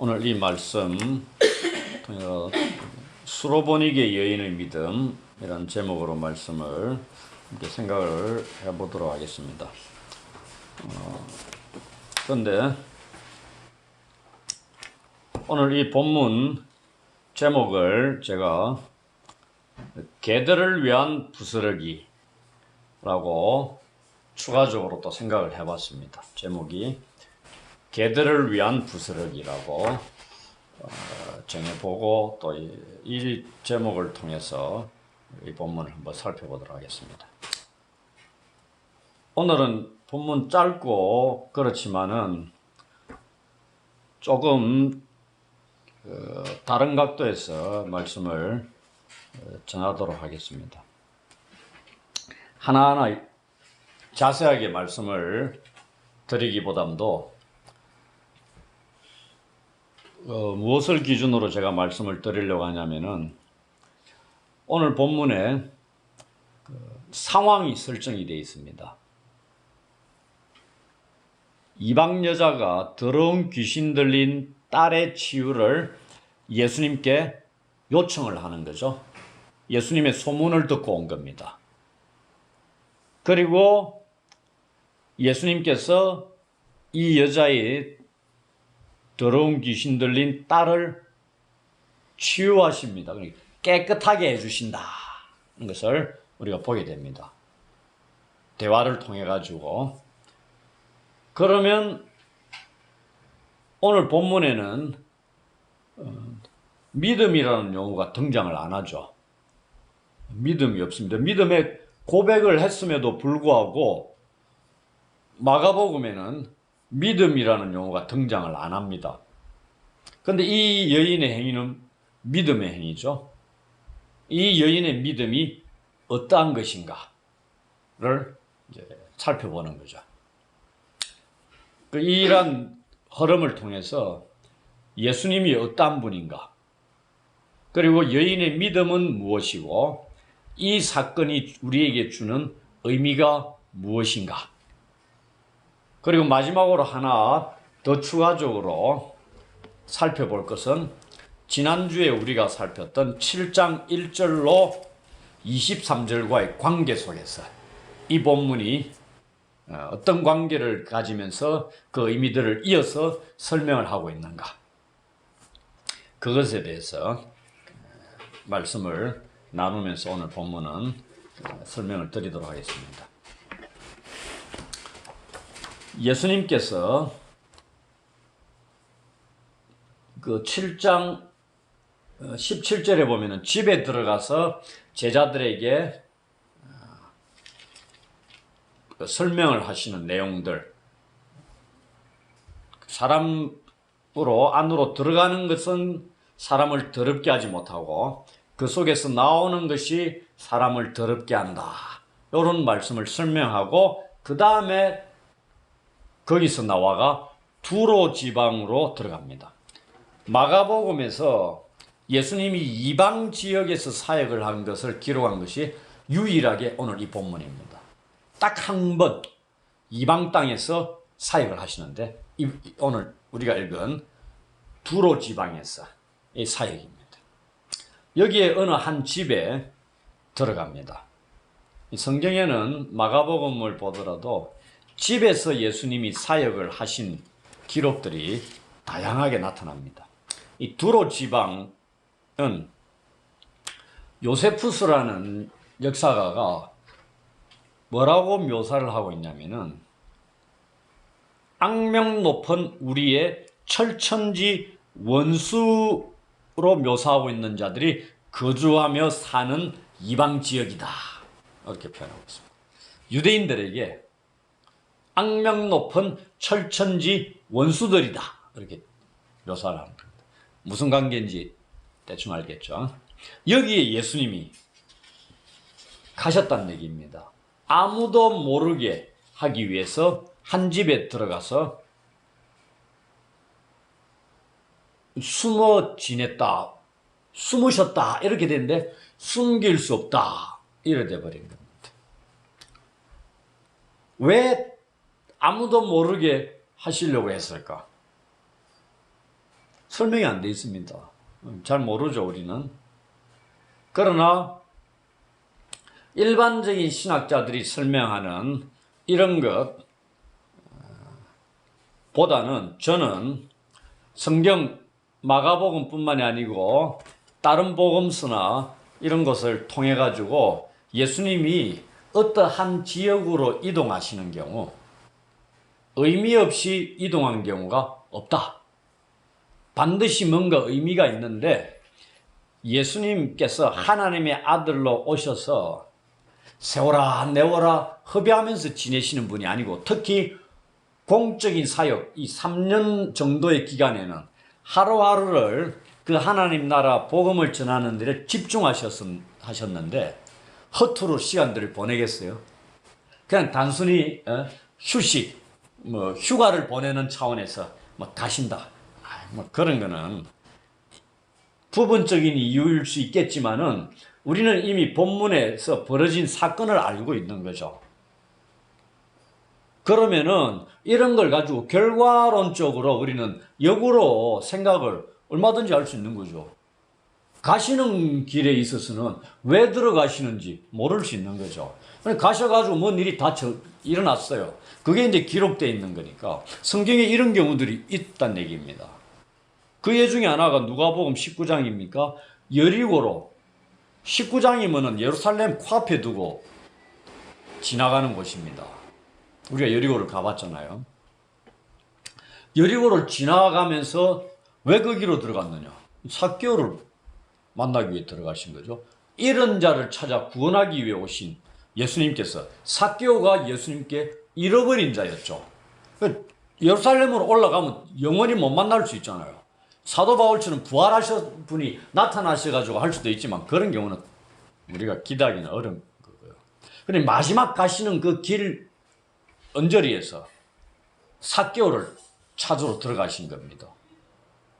오늘 이 말씀 수로보니게 여인의 믿음 이런 제목으로 말씀을 이렇게 생각을 해보도록 하겠습니다. 그런데 오늘 이 본문 제목을 제가 개들을 위한 부스러기라고 추가적으로 또 생각을 해봤습니다. 제목이 개들을 위한 부스러기라고 정해보고 또 이 제목을 통해서 이 본문을 한번 살펴보도록 하겠습니다. 오늘은 본문 짧고 그렇지만은 조금 다른 각도에서 말씀을 전하도록 하겠습니다. 하나하나 자세하게 말씀을 드리기보담도 무엇을 기준으로 제가 말씀을 드리려고 하냐면은 오늘 본문에 상황이 설정이 되어 있습니다. 이방 여자가 더러운 귀신 들린 딸의 치유를 예수님께 요청을 하는 거죠. 예수님의 소문을 듣고 온 겁니다. 그리고 예수님께서 이 여자의 더러운 귀신 들린 딸을 치유하십니다. 깨끗하게 해주신다. 는 것을 우리가 보게 됩니다. 대화를 통해 가지고. 그러면 오늘 본문에는 믿음이라는 용어가 등장을 안 하죠. 믿음이 없습니다. 믿음의 고백을 했음에도 불구하고 마가복음에는 믿음이라는 용어가 등장을 안 합니다. 그런데 이 여인의 행위는 믿음의 행위죠. 이 여인의 믿음이 어떠한 것인가를 이제 살펴보는 거죠. 이러한 흐름을 통해서 예수님이 어떠한 분인가, 그리고 여인의 믿음은 무엇이고 이 사건이 우리에게 주는 의미가 무엇인가, 그리고 마지막으로 하나 더 추가적으로 살펴볼 것은 지난주에 우리가 살폈던 7장 1절로 23절과의 관계 속에서 이 본문이 어떤 관계를 가지면서 그 의미들을 이어서 설명을 하고 있는가, 그것에 대해서 말씀을 나누면서 오늘 본문은 설명을 드리도록 하겠습니다. 예수님께서 그 7장 17절에 보면은 집에 들어가서 제자들에게 설명을 하시는 내용들, 사람으로 안으로 들어가는 것은 사람을 더럽게 하지 못하고 그 속에서 나오는 것이 사람을 더럽게 한다, 이런 말씀을 설명하고 그 다음에 거기서 나와가 두로 지방으로 들어갑니다. 마가복음에서 예수님이 이방 지역에서 사역을 한 것을 기록한 것이 유일하게 오늘 이 본문입니다. 딱 한 번 이방 땅에서 사역을 하시는데 오늘 우리가 읽은 두로 지방에서 이 사역입니다. 여기에 어느 한 집에 들어갑니다. 성경에는 마가복음을 보더라도 집에서 예수님이 사역을 하신 기록들이 다양하게 나타납니다. 이 두로 지방은 요세푸스라는 역사가가 뭐라고 묘사를 하고 있냐면은 악명 높은 우리의 철천지 원수로 묘사하고 있는 자들이 거주하며 사는 이방 지역이다, 이렇게 표현하고 있습니다. 유대인들에게 악명 높은 철천지 원수들이다, 이렇게 묘사를 합니다. 무슨 관계인지 대충 알겠죠? 여기에 예수님이 가셨다는 얘기입니다. 아무도 모르게 하기 위해서 한 집에 들어가서 숨어 지냈다, 숨으셨다, 이렇게 되는데 숨길 수 없다, 이래 돼버린 겁니다. 왜 아무도 모르게 하시려고 했을까? 설명이 안 돼 있습니다. 잘 모르죠, 우리는. 그러나 일반적인 신학자들이 설명하는 이런 것보다는 저는 성경 마가복음뿐만이 아니고 다른 복음서나 이런 것을 통해 가지고 예수님이 어떠한 지역으로 이동하시는 경우 의미 없이 이동한 경우가 없다. 반드시 뭔가 의미가 있는데 예수님께서 하나님의 아들로 오셔서 세워라 내워라 허비하면서 지내시는 분이 아니고 특히 공적인 사역 이 3년 정도의 기간에는 하루하루를 그 하나님 나라 복음을 전하는 데를 집중하셨는데 허투루 시간들을 보내겠어요? 그냥 단순히 휴식, 휴가를 보내는 차원에서 가신다. 그런 거는 부분적인 이유일 수 있겠지만은 우리는 이미 본문에서 벌어진 사건을 알고 있는 거죠. 그러면은 이런 걸 가지고 결과론적으로 우리는 역으로 생각을 얼마든지 할 수 있는 거죠. 가시는 길에 있어서는 왜 들어가시는지 모를 수 있는 거죠. 가셔가지고 뭔 일이 다 일어났어요. 그게 이제 기록되어 있는 거니까 성경에 이런 경우들이 있다는 얘기입니다. 그 예 중에 하나가 누가복음 19장입니까? 여리고로 19장이면은 예루살렘 코앞에 두고 지나가는 곳입니다. 우리가 여리고를 가봤잖아요. 여리고를 지나가면서 왜 거기로 들어갔느냐? 삭개오를 만나기 위해 들어가신 거죠. 잃은 자를 찾아 구원하기 위해 오신 예수님께서 삭개오가 예수님께 잃어버린 자였죠. 예루살렘으로 올라가면 영원히 못 만날 수 있잖아요. 사도 바울처럼 부활하신 분이 나타나셔가지고 할 수도 있지만 그런 경우는 우리가 기대하기는 어려운 거고요. 그런데 마지막 가시는 그 길 언저리에서 삭개오를 찾으러 들어가신 겁니다.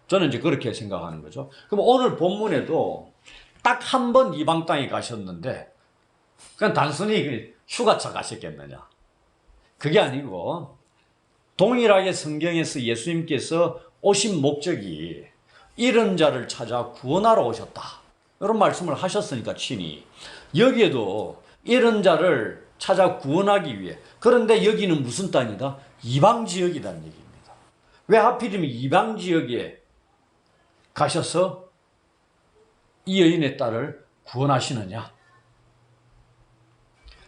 저는 이제 그렇게 생각하는 거죠. 그럼 오늘 본문에도 딱 한 번 이방 땅에 가셨는데 그냥 단순히 휴가차 가셨겠느냐? 그게 아니고 동일하게 성경에서 예수님께서 오신 목적이 잃은 자를 찾아 구원하러 오셨다. 이런 말씀을 하셨으니까 친히 여기에도 잃은 자를 찾아 구원하기 위해 그런데 여기는 무슨 땅이다? 이방 지역이라는 얘기입니다. 왜 하필이면 이방 지역에 가셔서 이 여인의 딸을 구원하시느냐?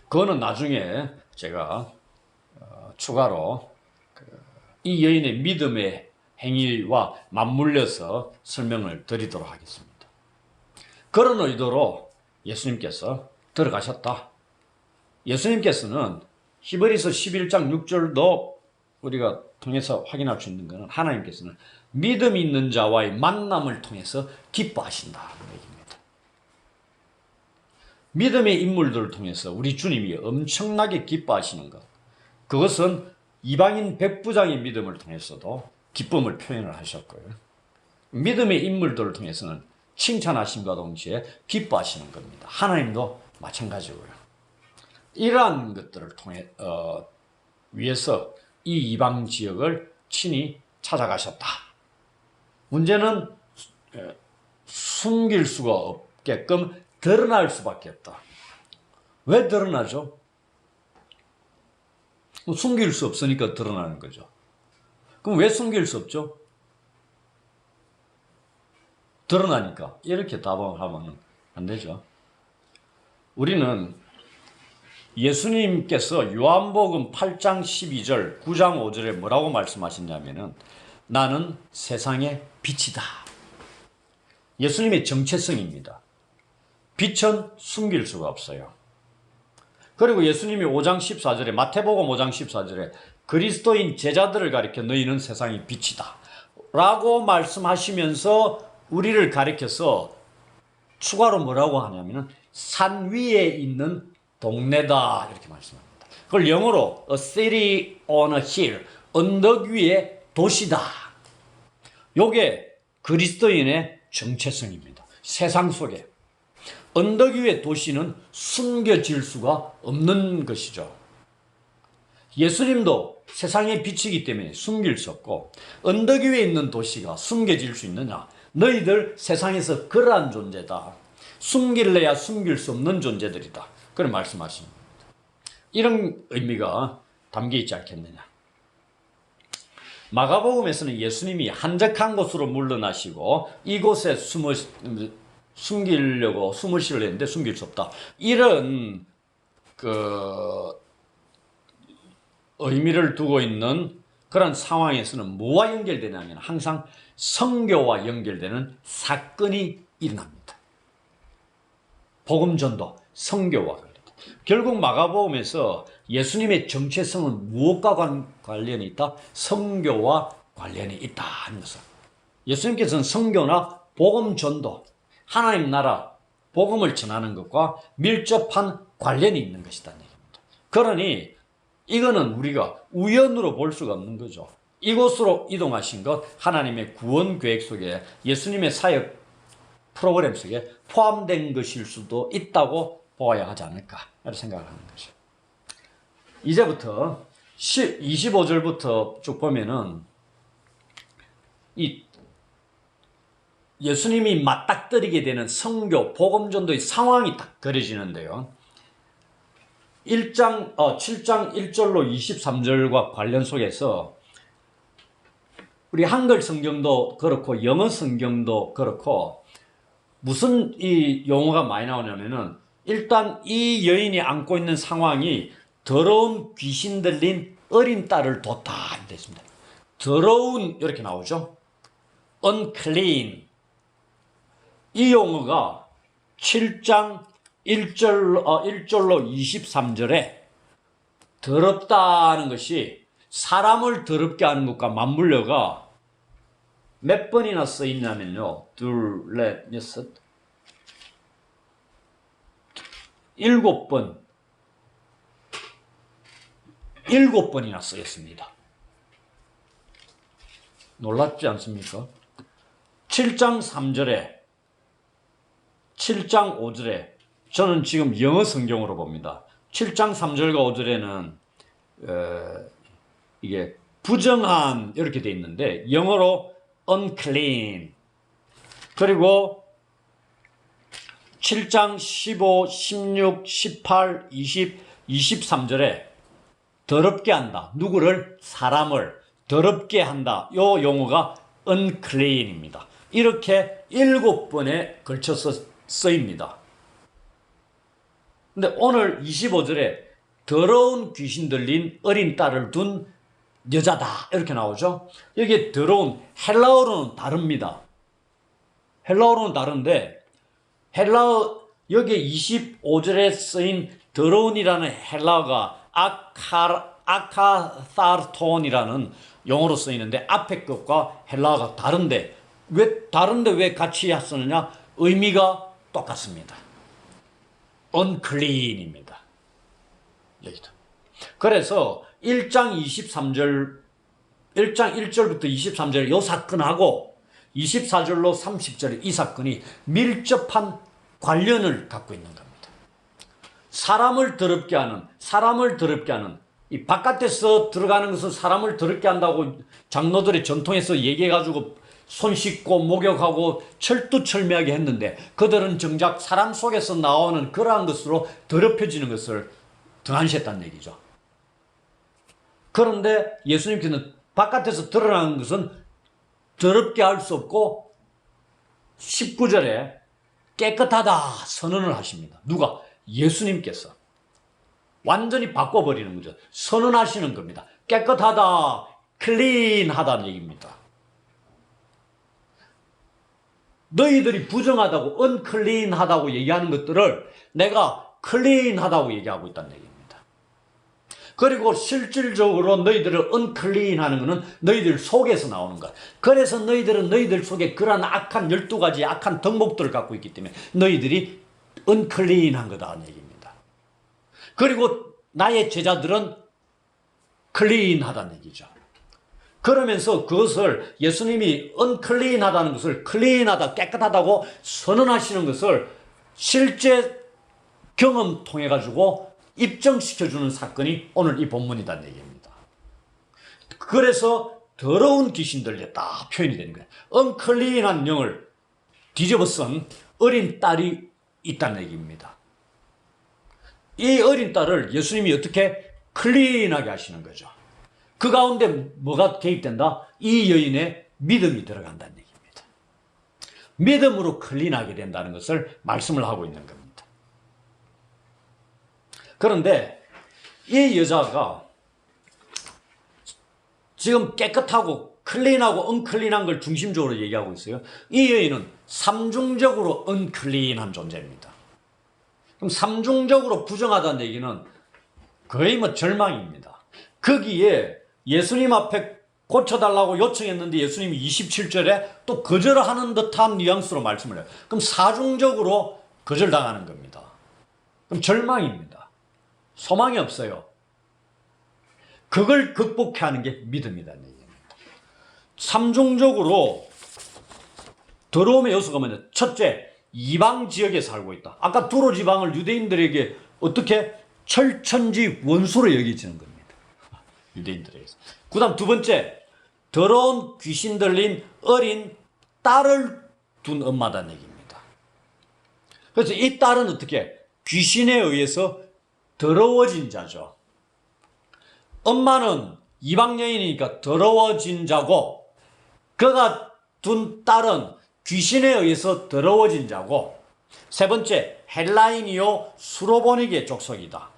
그거는 나중에 제가 추가로 이 여인의 믿음의 행위와 맞물려서 설명을 드리도록 하겠습니다. 그런 의도로 예수님께서 들어가셨다. 예수님께서는 히브리서 11장 6절도 우리가 통해서 확인할 수 있는 것은 하나님께서는 믿음 있는 자와의 만남을 통해서 기뻐하신다는 얘기입니다. 믿음의 인물들을 통해서 우리 주님이 엄청나게 기뻐하시는 것, 그것은 이방인 백부장의 믿음을 통해서도 기쁨을 표현을 하셨고요. 믿음의 인물들을 통해서는 칭찬하심과 동시에 기뻐하시는 겁니다. 하나님도 마찬가지고요. 이러한 것들을 통해 위해서 이 이방 지역을 친히 찾아가셨다. 문제는 숨길 수가 없게끔 드러날 수밖에 없다. 왜 드러나죠? 숨길 수 없으니까 드러나는 거죠. 그럼 왜 숨길 수 없죠? 드러나니까. 이렇게 답을 하면 안 되죠. 우리는 예수님께서 요한복음 8장 12절, 9장 5절에 뭐라고 말씀하셨냐면은 나는 세상의 빛이다. 예수님의 정체성입니다. 빛은 숨길 수가 없어요. 그리고 예수님이 5장 14절에 마태복음 5장 14절에 그리스도인 제자들을 가리켜 너희는 세상의 빛이다 라고 말씀하시면서 우리를 가리켜서 추가로 뭐라고 하냐면은 산 위에 있는 동네다 이렇게 말씀합니다. 그걸 영어로 a city on a hill, 언덕 위의 도시다. 요게 그리스도인의 정체성입니다. 세상 속에 언덕 위의 도시는 숨겨질 수가 없는 것이죠. 예수님도 세상의 빛이기 때문에 숨길 수 없고, 언덕 위에 있는 도시가 숨겨질 수 있느냐? 너희들 세상에서 그러한 존재다. 숨길래야 숨길 수 없는 존재들이다. 그런 말씀하십니다. 이런 의미가 담겨 있지 않겠느냐. 마가복음에서는 예수님이 한적한 곳으로 물러나시고 이곳에 숨기려고 숨을 쉬려 했는데 숨길 수 없다. 이런 의미를 두고 있는 그런 상황에서는 뭐와 연결되냐면 항상 선교와 연결되는 사건이 일어납니다. 복음 전도, 선교와 결국 마가복음에서 예수님의 정체성은 무엇과 관련이 있다? 선교와 관련이 있다 하는 것은 예수님께서는 선교나 복음 전도, 하나님 나라 복음을 전하는 것과 밀접한 관련이 있는 것이다 얘기입니다. 그러니 이거는 우리가 우연으로 볼 수가 없는 거죠. 이곳으로 이동하신 것, 하나님의 구원 계획 속에, 예수님의 사역 프로그램 속에 포함된 것일 수도 있다고 보아야 하지 않을까 생각을 하는 것이죠. 이제부터 25절부터 쭉 보면은 이 예수님이 맞닥뜨리게 되는 선교, 복음 전도의 상황이 딱 그려지는데요. 7장 1절로 23절과 관련 속에서 우리 한글 성경도 그렇고 영어 성경도 그렇고 무슨 이 용어가 많이 나오냐면은 일단 이 여인이 안고 있는 상황이 더러운 귀신 들린 어린 딸을 뒀다 됐습니다. 더러운 이렇게 나오죠. unclean. 이 용어가 7장 1절로 23절에 더럽다는 것이 사람을 더럽게 하는 것과 맞물려가 몇 번이나 써 있냐면요. 둘, 넷, 여섯, 7번. 7번이나 쓰였습니다. 놀랍지 않습니까? 7장 3절에, 7장 5절에, 저는 지금 영어 성경으로 봅니다. 7장 3절과 5절에는 이게 부정한 이렇게 돼 있는데 영어로 unclean. 그리고 7장 15, 16, 18, 20, 23절에 더럽게 한다. 누구를? 사람을 더럽게 한다. 요 용어가 unclean입니다. 이렇게 7번에 걸쳐서 쓰입니다. 근데 오늘 25절에 더러운 귀신 들린 어린 딸을 둔 여자다. 이렇게 나오죠. 여기에 더러운, 헬라어로는 다릅니다. 헬라어로는 다른데, 여기 25절에 쓰인 더러운이라는 헬라어가 아카사르톤이라는 용어로 쓰이는데 앞에 것과 헬라어가 다른데 왜 같이 쓰느냐? 의미가 똑같습니다. unclean입니다. 여기도. 그래서 1장 1절부터 23절 이 사건하고 24절로 30절 이 사건이 밀접한 관련을 갖고 있는 겁니다. 사람을 더럽게 하는 이 바깥에서 들어가는 것은 사람을 더럽게 한다고 장로들의 전통에서 얘기해가지고 손 씻고 목욕하고 철두철미하게 했는데 그들은 정작 사람 속에서 나오는 그러한 것으로 더럽혀지는 것을 등한시했다는 얘기죠. 그런데 예수님께서는 바깥에서 드러나는 것은 더럽게 할 수 없고 19절에 깨끗하다 선언을 하십니다. 누가? 예수님께서. 완전히 바꿔버리는 거죠. 선언하시는 겁니다. 깨끗하다, 클린하다는 얘기입니다. 너희들이 부정하다고, unclean하다고 얘기하는 것들을 내가 클린하다고 얘기하고 있다는 얘기입니다. 그리고 실질적으로 너희들을 unclean하는 것은 너희들 속에서 나오는 것. 그래서 너희들은 너희들 속에 그러한 악한 12가지 악한 덕목들을 갖고 있기 때문에 너희들이 unclean한 거다는 얘기입니다. 그리고 나의 제자들은 clean하다는 얘기죠. 그러면서 그것을 예수님이 unclean하다는 것을 clean하다, 깨끗하다고 선언하시는 것을 실제 경험 통해 가지고 입증시켜주는 사건이 오늘 이 본문이라는 얘기입니다. 그래서 더러운 귀신들에 딱 표현이 되는 거예요. 언클린한 영을 뒤집어 쓴 어린 딸이 있다는 얘기입니다. 이 어린 딸을 예수님이 어떻게 클린하게 하시는 거죠. 그 가운데 뭐가 개입된다? 이 여인의 믿음이 들어간다는 얘기입니다. 믿음으로 클린하게 된다는 것을 말씀을 하고 있는 겁니다. 그런데 이 여자가 지금 깨끗하고 클린하고 언클린한 걸 중심적으로 얘기하고 있어요. 이 여인은 삼중적으로 언클린한 존재입니다. 그럼 삼중적으로 부정하다는 얘기는 거의 뭐 절망입니다. 거기에 예수님 앞에 고쳐달라고 요청했는데 예수님이 27절에 또 거절하는 듯한 뉘앙스로 말씀을 해요. 그럼 사중적으로 거절당하는 겁니다. 그럼 절망입니다. 소망이 없어요. 그걸 극복해야 하는 게 믿음이라는 얘기입니다. 삼중적으로 더러움의 요소가 뭐냐? 첫째, 이방 지역에 살고 있다. 아까 두로 지방을 유대인들에게 어떻게 철천지 원수로 여기지는 겁니다. 유대인들에게서. 그 다음 두 번째, 더러운 귀신 들린 어린 딸을 둔 엄마다는 얘기입니다. 그래서 이 딸은 어떻게? 귀신에 의해서 더러워진 자죠. 엄마는 이방 여인이니까 더러워진 자고, 그가 둔 딸은 귀신에 의해서 더러워진 자고, 세 번째, 헬라인이요 수로보니게 족속이다.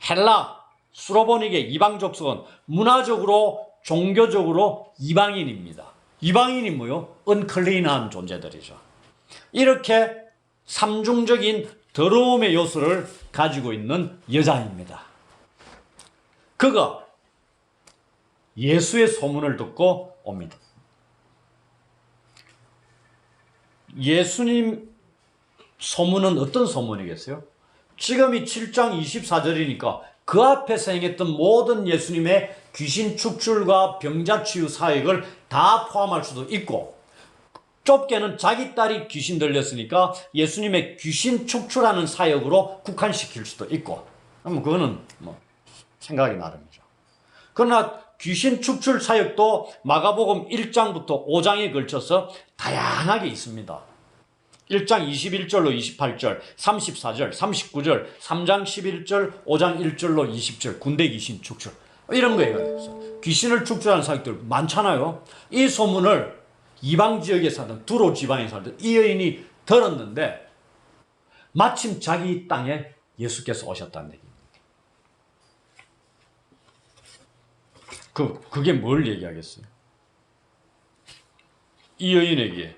헬라, 수로보니게 이방 족속은 문화적으로 종교적으로 이방인입니다. 이방인이 뭐요? 언클린한 존재들이죠. 이렇게 삼중적인 더러움의 요소를 가지고 있는 여자입니다. 그가 예수의 소문을 듣고 옵니다. 예수님 소문은 어떤 소문이겠어요? 지금이 7장 24절이니까 그 앞에서 행했던 모든 예수님의 귀신 축출과 병자 치유 사역을 다 포함할 수도 있고, 좁게는 자기 딸이 귀신 들렸으니까 예수님의 귀신 축출하는 사역으로 국한시킬 수도 있고, 그거는 뭐 생각이 나름이죠. 그러나 귀신 축출 사역도 마가복음 1장부터 5장에 걸쳐서 다양하게 있습니다. 1장 21절로 28절, 34절, 39절, 3장 11절, 5장 1절로 20절, 군대 귀신 축출. 이런 거예요. 그래서 귀신을 축출하는 사역들 많잖아요. 이 소문을 이방 지역에 사는 두로 지방에 살던 이 여인이 들었는데 마침 자기 땅에 예수께서 오셨다는 얘기입니다. 그게 뭘 얘기하겠어요? 이 여인에게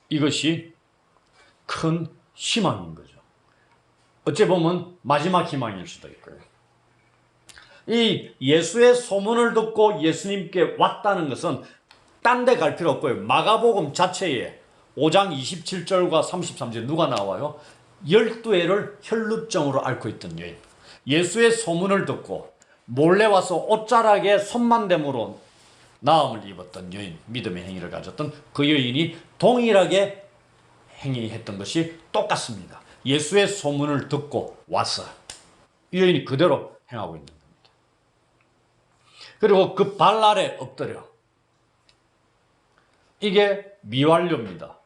이것이 큰 희망인 거죠. 어찌 보면 마지막 희망일 수도 있고요. 이 예수의 소문을 듣고 예수님께 왔다는 것은 딴 데 갈 필요 없고요. 마가복음 자체에 5장 27절과 33절 누가 나와요? 12회를 혈루증으로 앓고 있던 여인. 예수의 소문을 듣고 몰래 와서 옷자락에 손만 대므로 나음을 입었던 여인, 믿음의 행위를 가졌던 그 여인이 동일하게 행위했던 것이 똑같습니다. 예수의 소문을 듣고 와서 이 여인이 그대로 행하고 있는 겁니다. 그리고 그 발 아래 엎드려. 이게 미완료입니다.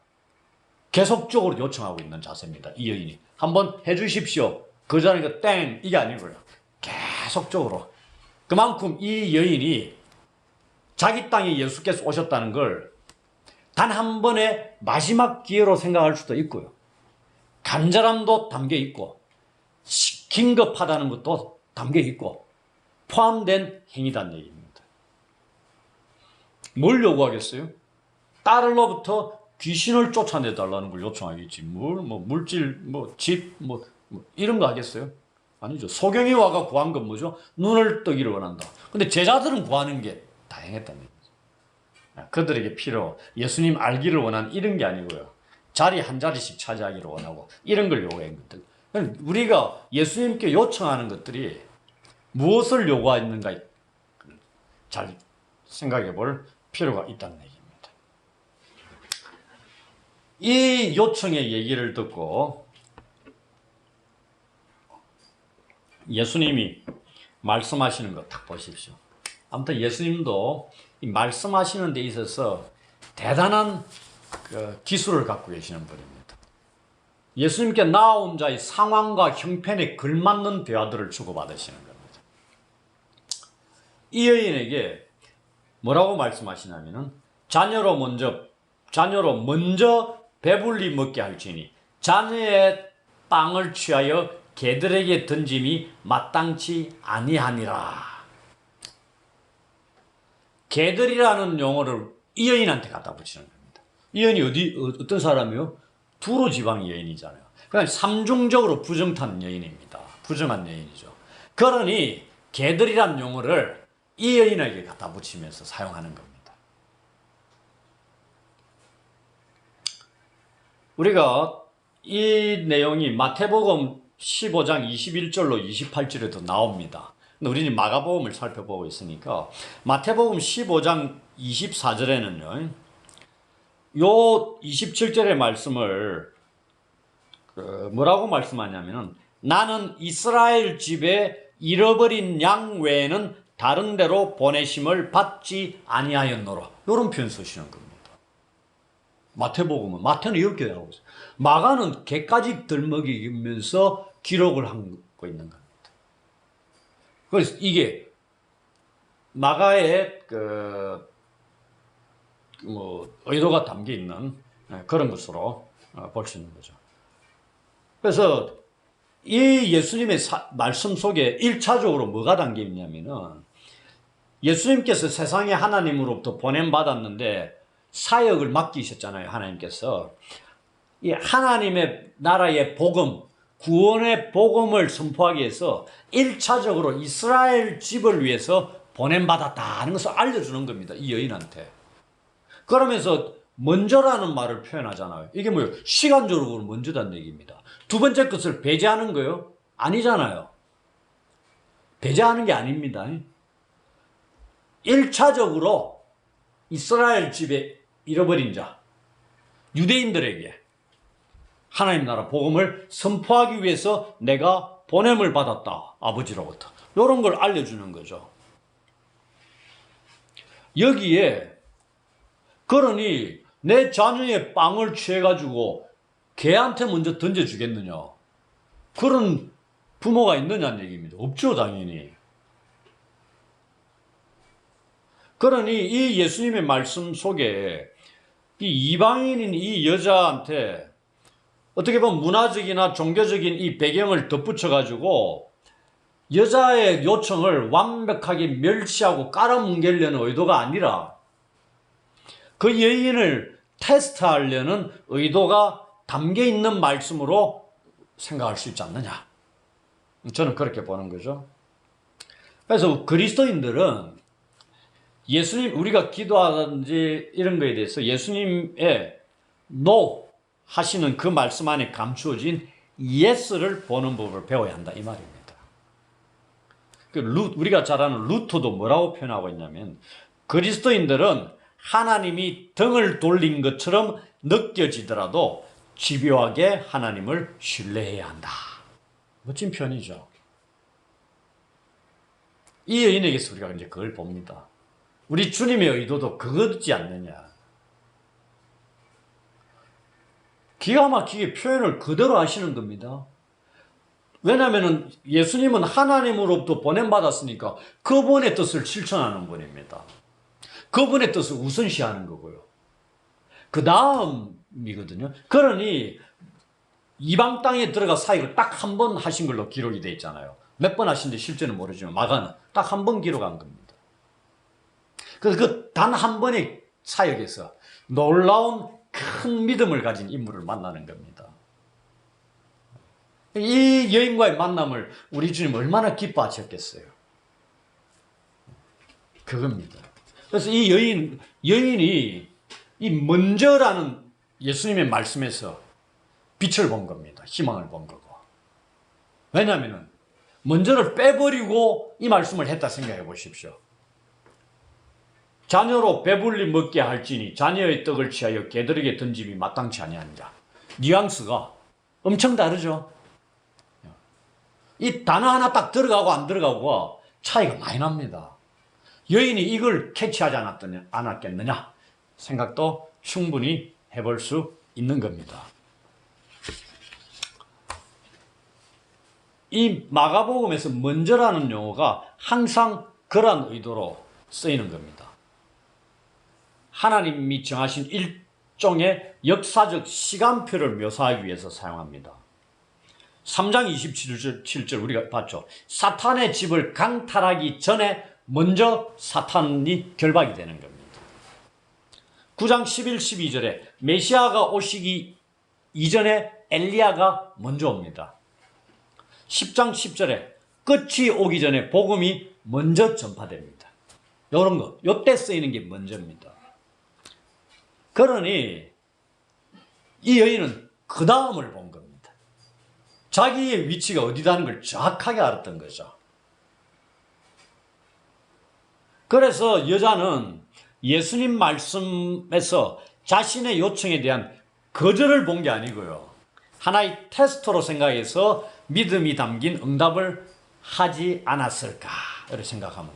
계속적으로 요청하고 있는 자세입니다. 이 여인이 한번 해주십시오. 그 전에 땡 이게 아니고요. 계속적으로. 그만큼 이 여인이 자기 땅에 예수께서 오셨다는 걸 단 한 번의 마지막 기회로 생각할 수도 있고요. 간절함도 담겨 있고 긴급하다는 것도 담겨 있고 포함된 행위란 얘기입니다. 뭘 요구하겠어요? 딸로부터 귀신을 쫓아내달라는 걸 요청하겠지. 물질, 집, 이런 거 하겠어요? 아니죠. 소경이 와가 구한 건 뭐죠? 눈을 뜨기를 원한다. 근데 제자들은 구하는 게 다행했다는 얘기죠. 그들에게 예수님 알기를 원한 이런 게 아니고요. 자리 한 자리씩 차지하기를 원하고 이런 걸 요구한 것들. 우리가 예수님께 요청하는 것들이 무엇을 요구하는가 잘 생각해 볼 필요가 있다는 얘기입니다. 이 요청의 얘기를 듣고 예수님이 말씀하시는 거 딱 보십시오. 아무튼 예수님도 이 말씀하시는 데 있어서 대단한 기술을 갖고 계시는 분입니다. 예수님께 나아온 자의 상황과 형편에 걸맞는 대화들을 주고받으시는 겁니다. 이 여인에게 뭐라고 말씀하시냐면은 자녀로 먼저 배불리 먹게 할지니 자녀의 빵을 취하여 개들에게 던짐이 마땅치 아니하니라. 개들이라는 용어를 이 여인한테 갖다 붙이는 겁니다. 이 여인이 어떤 사람이요? 두로 지방 여인이잖아요. 그러니까 삼중적으로 부정탄 여인입니다. 부정한 여인이죠. 그러니 개들이라는 용어를 이 여인에게 갖다 붙이면서 사용하는 겁니다. 우리가 이 내용이 마태복음 15장 21절로 28절에도 나옵니다. 우리는 마가복음을 살펴보고 있으니까 마태복음 15장 24절에는요. 요 27절의 말씀을 뭐라고 말씀하냐면은 나는 이스라엘 집에 잃어버린 양 외에는 다른 데로 보내심을 받지 아니하였노라. 이런 표현 쓰시는 겁니다. 마태는 이렇게 하고 있어요. 마가는 개까지 덜먹이면서 기록을 하고 있는 겁니다. 그래서 이게 마가의 의도가 담겨 있는 그런 것으로 볼 수 있는 거죠. 그래서 이 예수님의 말씀 속에 1차적으로 뭐가 담겨 있냐면은 예수님께서 세상에 하나님으로부터 보냄받았는데 사역을 맡기셨잖아요. 하나님께서 이 하나님의 나라의 복음, 구원의 복음을 선포하기 위해서 1차적으로 이스라엘 집을 위해서 보냄받았다는 것을 알려주는 겁니다. 이 여인한테. 그러면서 먼저라는 말을 표현하잖아요. 이게 뭐예요? 시간적으로 먼저다는 얘기입니다. 두 번째 것을 배제하는 거예요? 아니잖아요. 배제하는 게 아닙니다. 1차적으로 이스라엘 집에 잃어버린 자, 유대인들에게 하나님 나라 복음을 선포하기 위해서 내가 보냄을 받았다. 아버지로부터. 이런 걸 알려주는 거죠. 여기에 그러니 내 자녀의 빵을 취해가지고 개한테 먼저 던져주겠느냐. 그런 부모가 있느냐는 얘기입니다. 없죠, 당연히. 그러니 이 예수님의 말씀 속에 이 이방인인 이 여자한테 어떻게 보면 문화적이나 종교적인 이 배경을 덧붙여가지고 여자의 요청을 완벽하게 멸시하고 깔아뭉개려는 의도가 아니라 그 여인을 테스트하려는 의도가 담겨 있는 말씀으로 생각할 수 있지 않느냐. 저는 그렇게 보는 거죠. 그래서 그리스도인들은 예수님, 우리가 기도하든지 이런 거에 대해서 예수님의 No 하시는 그 말씀 안에 감추어진 Yes를 보는 법을 배워야 한다. 이 말입니다. 우리가 잘 아는 루터도 뭐라고 표현하고 있냐면 그리스도인들은 하나님이 등을 돌린 것처럼 느껴지더라도 집요하게 하나님을 신뢰해야 한다. 멋진 표현이죠. 이 여인에게서 우리가 이제 그걸 봅니다. 우리 주님의 의도도 그거지 않느냐. 기가 막히게 표현을 그대로 하시는 겁니다. 왜냐하면 예수님은 하나님으로부터 보냄받았으니까 그분의 뜻을 실천하는 분입니다. 그분의 뜻을 우선시하는 거고요. 그 다음이거든요. 그러니 이방 땅에 들어가 사역을 딱 한 번 하신 걸로 기록이 되어 있잖아요. 몇 번 하신지 실제는 모르지만 마가는 딱 한 번 기록한 겁니다. 그래서 그 단 한 번의 사역에서 놀라운 큰 믿음을 가진 인물을 만나는 겁니다. 이 여인과의 만남을 우리 주님 얼마나 기뻐하셨겠어요. 그겁니다. 그래서 이 여인이 이 먼저라는 예수님의 말씀에서 빛을 본 겁니다. 희망을 본 거고. 왜냐하면 먼저를 빼버리고 이 말씀을 했다 생각해 보십시오. 자녀로 배불리 먹게 할지니 자녀의 떡을 취하여 개들에게 던짐이 마땅치 아니하니라. 뉘앙스가 엄청 다르죠. 이 단어 하나 딱 들어가고 안 들어가고 차이가 많이 납니다. 여인이 이걸 캐치하지 않았겠느냐 생각도 충분히 해볼 수 있는 겁니다. 이 마가복음에서 먼저라는 용어가 항상 그러한 의도로 쓰이는 겁니다. 하나님이 정하신 일종의 역사적 시간표를 묘사하기 위해서 사용합니다. 3장 27절 우리가 봤죠. 사탄의 집을 강탈하기 전에 먼저 사탄이 결박이 되는 겁니다. 9장 11, 12절에 메시아가 오시기 이전에 엘리야가 먼저 옵니다. 10장 10절에 끝이 오기 전에 복음이 먼저 전파됩니다. 이런 거, 이때 쓰이는 게 먼저입니다. 그러니 이 여인은 그 다음을 본 겁니다. 자기의 위치가 어디다는 걸 정확하게 알았던 거죠. 그래서 여자는 예수님 말씀에서 자신의 요청에 대한 거절을 본 게 아니고요. 하나의 테스트로 생각해서 믿음이 담긴 응답을 하지 않았을까 이렇게 생각하면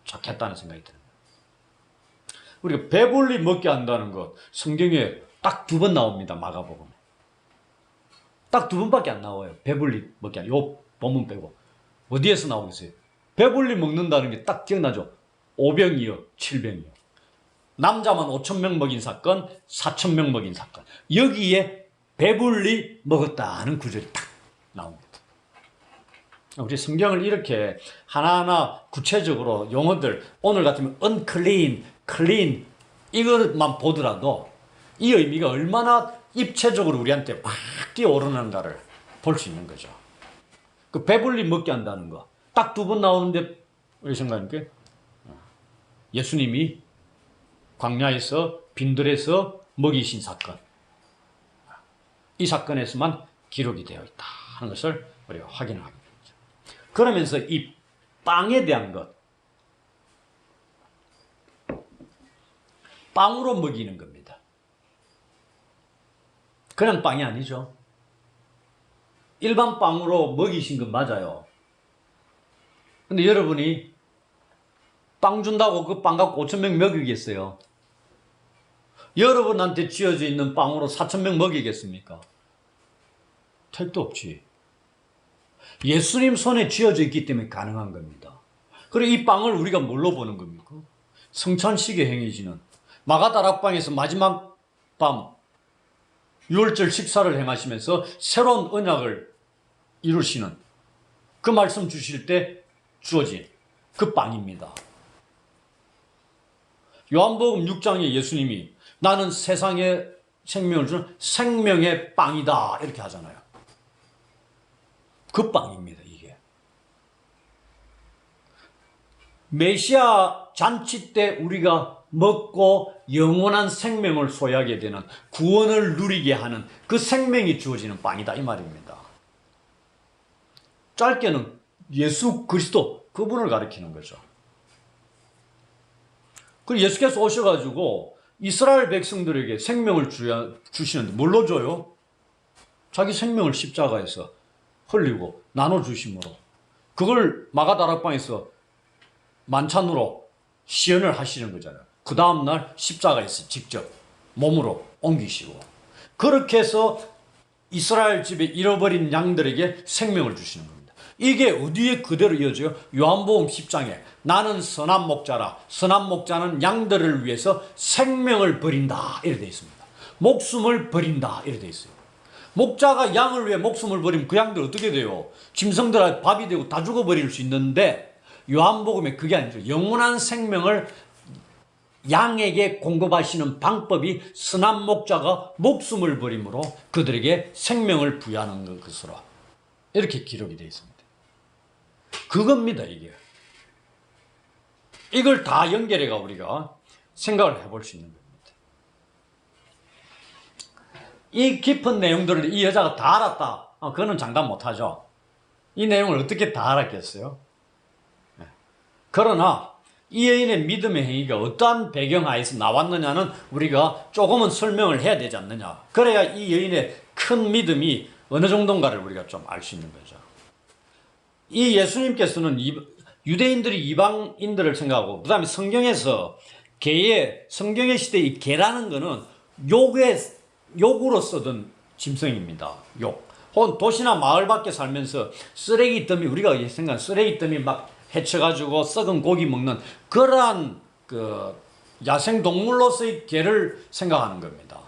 좋겠다는 생각이 듭니다. 우리가 배불리 먹게 한다는 것 성경에 딱 2번 나옵니다. 마가복음에 딱 2번밖에 안 나와요. 배불리 먹게 하는 요 본문 빼고 어디에서 나오겠어요? 배불리 먹는다는 게 딱 기억나죠? 5병이요 7병이요 남자만 5,000명 먹인 사건 4,000명 먹인 사건 여기에 배불리 먹었다는 구절이 딱 나옵니다. 우리 성경을 이렇게 하나하나 구체적으로 용어들 오늘 같으면 unclean, clean 이것만 보더라도 이 의미가 얼마나 입체적으로 우리한테 확 뛰어오르는가를 볼 수 있는 거죠. 그 배불리 먹게 한다는 거 딱 2번 나오는데 우리 생각하니까 예수님이 광야에서 빈들에서 먹이신 사건 이 사건에서만 기록이 되어 있다 하는 것을 우리가 확인하게 됩니다. 그러면서 이 빵에 대한 것 빵으로 먹이는 겁니다. 그냥 빵이 아니죠. 일반 빵으로 먹이신 건 맞아요. 근데 여러분이 빵 준다고 그 빵 갖고 5,000명 먹이겠어요? 여러분한테 쥐어져 있는 빵으로 4,000명 먹이겠습니까? 택도 없지. 예수님 손에 쥐어져 있기 때문에 가능한 겁니다. 그리고 이 빵을 우리가 뭘로 보는 겁니까? 성찬식에 행해지는 마가다락방에서 마지막 밤 유월절 식사를 행하시면서 새로운 언약을 이루시는 그 말씀 주실 때 주어진 그 빵입니다. 요한복음 6장에 예수님이 나는 세상에 생명을 주는 생명의 빵이다 이렇게 하잖아요. 그 빵입니다. 이게 메시아 잔치 때 우리가 먹고 영원한 생명을 소유하게 되는 구원을 누리게 하는 그 생명이 주어지는 빵이다 이 말입니다. 짧게는 예수 그리스도 그분을 가리키는 거죠. 그리고 예수께서 오셔가지고 이스라엘 백성들에게 생명을 주시는데 뭘로 줘요? 자기 생명을 십자가에서 흘리고 나눠주심으로 그걸 마가다락방에서 만찬으로 시연을 하시는 거잖아요. 그 다음날 십자가에서 직접 몸으로 옮기시고 그렇게 해서 이스라엘 집에 잃어버린 양들에게 생명을 주시는 겁니다. 이게 어디에 그대로 이어져요? 요한복음 10장에 나는 선한 목자라 선한 목자는 양들을 위해서 생명을 버린다 이렇게 되어 있습니다. 목숨을 버린다 이렇게 되어 있어요. 목자가 양을 위해 목숨을 버리면 그 양들 어떻게 돼요? 짐승들한테 밥이 되고 다 죽어버릴 수 있는데 요한복음에 그게 아니죠. 영원한 생명을 양에게 공급하시는 방법이 선한 목자가 목숨을 버림으로 그들에게 생명을 부여하는 것으로 이렇게 기록이 되어 있습니다. 그겁니다 이게. 이걸 다 연결해가 우리가 생각을 해볼 수 있는 겁니다. 이 깊은 내용들을 이 여자가 다 알았다. 그거는 장담 못하죠. 이 내용을 어떻게 다 알았겠어요? 그러나 이 여인의 믿음의 행위가 어떠한 배경하에서 나왔느냐는 우리가 조금은 설명을 해야 되지 않느냐. 그래야 이 여인의 큰 믿음이 어느 정도인가를 우리가 좀 알 수 있는 거죠. 이 예수님께서는 유대인들이 이방인들을 생각하고, 그 다음에 성경에서 성경의 시대의 개라는 거는 욕으로 쓰던 짐승입니다. 욕. 혹은 도시나 마을 밖에 살면서 쓰레기 더미, 우리가 생각하는 쓰레기 더미 막 해쳐가지고 썩은 고기 먹는 그러한 야생 동물로서의 개를 생각하는 겁니다.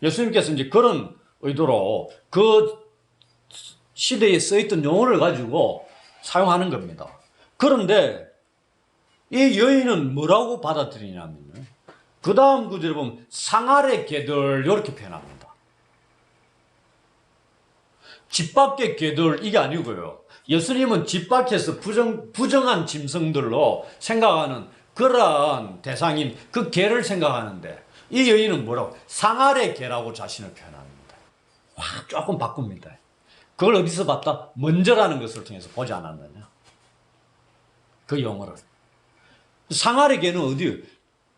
예수님께서 이제 그런 의도로 그 시대에 쓰였던 용어를 가지고 사용하는 겁니다. 그런데 이 여인은 뭐라고 받아들이냐면요, 그 다음 구절에 보면 상아래 개들 이렇게 표현합니다. 집 밖의 개들 이게 아니고요. 예수님은 집 밖에서 부정한 짐승들로 생각하는 그러한 대상인 그 개를 생각하는데, 이 여인은 뭐라고? 상아래 개라고 자신을 표현합니다. 조금 바꿉니다. 그걸 어디서 봤다? 먼저라는 것을 통해서 보지 않았느냐? 그 용어를. 상아래 개는 어디요?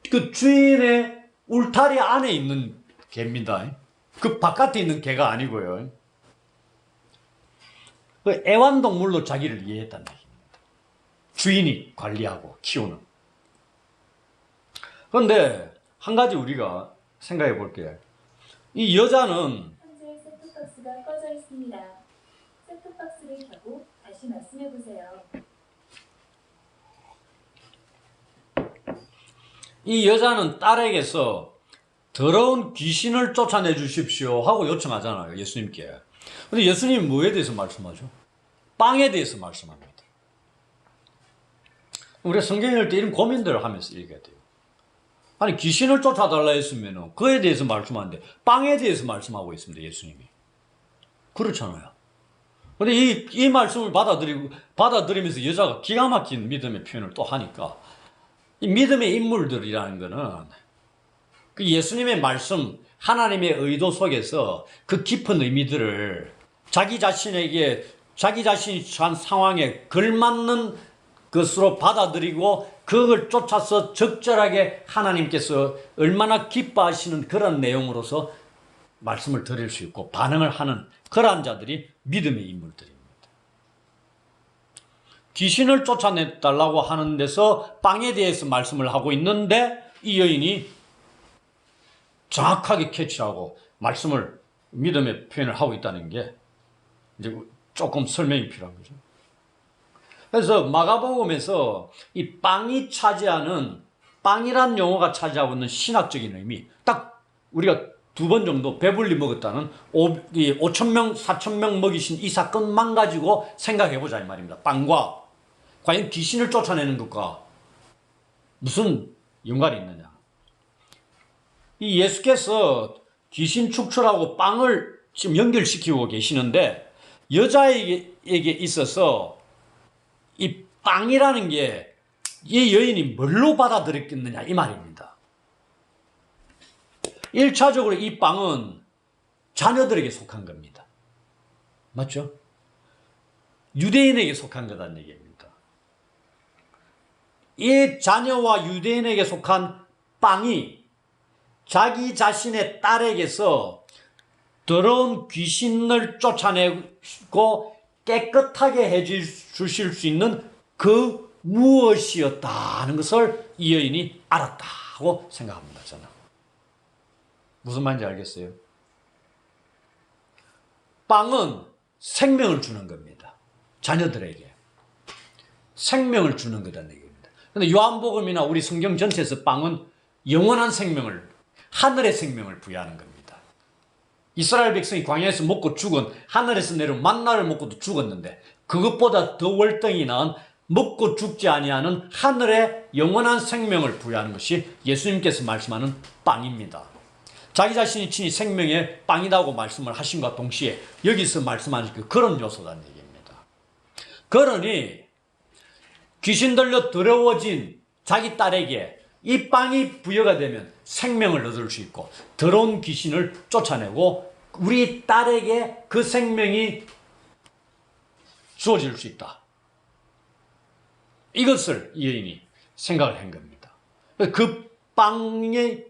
그 주인의 울타리 안에 있는 개입니다. 그 바깥에 있는 개가 아니고요. 그 애완동물로 자기를 이해했다는 얘기입니다. 주인이 관리하고 키우는. 그런데 한 가지 우리가 생각해 볼게요. 이 여자는 현재 셋톱박스가 꺼져 있습니다. 셋톱박스를 켜고 다시 말씀해 보세요. 이 여자는 딸에게서 더러운 귀신을 쫓아내 주십시오 하고 요청하잖아요, 예수님께. 근데 예수님은 뭐에 대해서 말씀하죠? 빵에 대해서 말씀합니다. 우리가 성경 읽을 때 이런 고민들을 하면서 읽어야 돼요. 아니, 귀신을 쫓아달라 했으면 그에 대해서 말씀하는데 빵에 대해서 말씀하고 있습니다, 예수님이. 그렇잖아요. 근데 이 말씀을 받아들이면서 여자가 기가 막힌 믿음의 표현을 또 하니까, 이 믿음의 인물들이라는 거는 그 예수님의 말씀, 하나님의 의도 속에서 그 깊은 의미들을 자기 자신이 처한 상황에 걸맞는 것으로 받아들이고 그걸 쫓아서 적절하게 하나님께서 얼마나 기뻐하시는 그런 내용으로서 말씀을 드릴 수 있고 반응을 하는 그러한 자들이 믿음의 인물들입니다. 귀신을 쫓아내달라고 하는 데서 빵에 대해서 말씀을 하고 있는데 이 여인이 정확하게 캐치하고 말씀을, 믿음의 표현을 하고 있다는 게 이제 조금 설명이 필요한 거죠. 그래서 마가복음에서 이 빵이 차지하는, 빵이란 용어가 차지하고 있는 신학적인 의미, 딱 우리가 2번 정도 배불리 먹었다는 5,000명, 4,000명 먹이신 이 사건만 가지고 생각해보자 이 말입니다. 빵과 과연 귀신을 쫓아내는 것과 무슨 연관이 있느냐. 이 예수께서 귀신 축출하고 빵을 지금 연결시키고 계시는데 여자에게 있어서 이 빵이라는 게 이 여인이 뭘로 받아들였겠느냐 이 말입니다. 1차적으로 이 빵은 자녀들에게 속한 겁니다. 맞죠? 유대인에게 속한 거다는 얘기입니다. 이 자녀와 유대인에게 속한 빵이 자기 자신의 딸에게서 더러운 귀신을 쫓아내고 깨끗하게 해주실 수 있는 그 무엇이었다는 것을 이 여인이 알았다고 생각합니다. 저는. 무슨 말인지 알겠어요? 빵은 생명을 주는 겁니다. 자녀들에게. 생명을 주는 거다는 얘기입니다. 그런데 요한복음이나 우리 성경 전체에서 빵은 영원한 생명을, 하늘의 생명을 부여하는 겁니다. 이스라엘 백성이 광야에서 먹고 죽은, 하늘에서 내려온 만나를 먹고도 죽었는데 그것보다 더 월등히 나은 먹고 죽지 아니하는 하늘의 영원한 생명을 부여하는 것이 예수님께서 말씀하는 빵입니다. 자기 자신이 친히 생명의 빵이라고 말씀을 하심과 동시에 여기서 말씀하는 그런 요소라는 얘기입니다. 그러니 귀신 들려 더러워진 자기 딸에게 이 빵이 부여가 되면 생명을 얻을 수 있고 더러운 귀신을 쫓아내고 우리 딸에게 그 생명이 주어질 수 있다. 이것을 이 여인이 생각을 한 겁니다. 그 빵이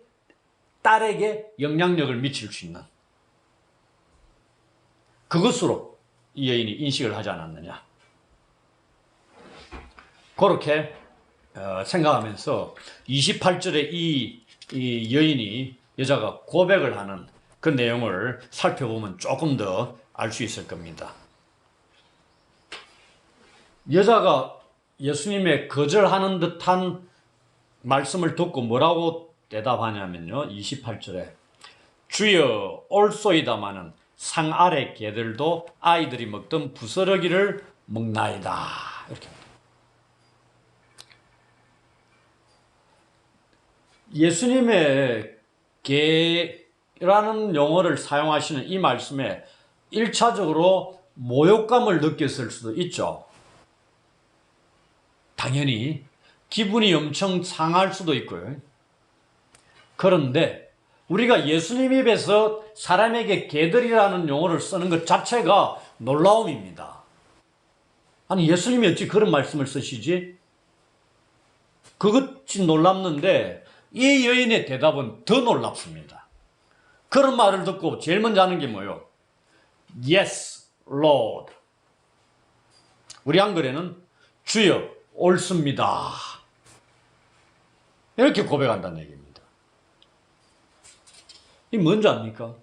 딸에게 영향력을 미칠 수 있는 그것으로 이 여인이 인식을 하지 않았느냐. 그렇게 생각하면서 28절에 이 여인이 여자가 고백을 하는 그 내용을 살펴보면 조금 더 알 수 있을 겁니다. 여자가 예수님의 거절하는 듯한 말씀을 듣고 뭐라고 대답하냐면요. 28절에 주여 올소이다마는 상 아래 개들도 아이들이 먹던 부스러기를 먹나이다. 이렇게. 예수님의 개라는 용어를 사용하시는 이 말씀에 1차적으로 모욕감을 느꼈을 수도 있죠. 당연히 기분이 엄청 상할 수도 있고요. 그런데 우리가 예수님 입에서 사람에게 개들이라는 용어를 쓰는 것 자체가 놀라움입니다. 아니 예수님이 어찌 그런 말씀을 쓰시지? 그것이 놀랍는데 이 여인의 대답은 더 놀랍습니다. 그런 말을 듣고 제일 먼저 하는 게 뭐예요? Yes, Lord. 우리 한글에는 주여 옳습니다. 이렇게 고백한다는 얘기입니다. 이 뭔지 압니까?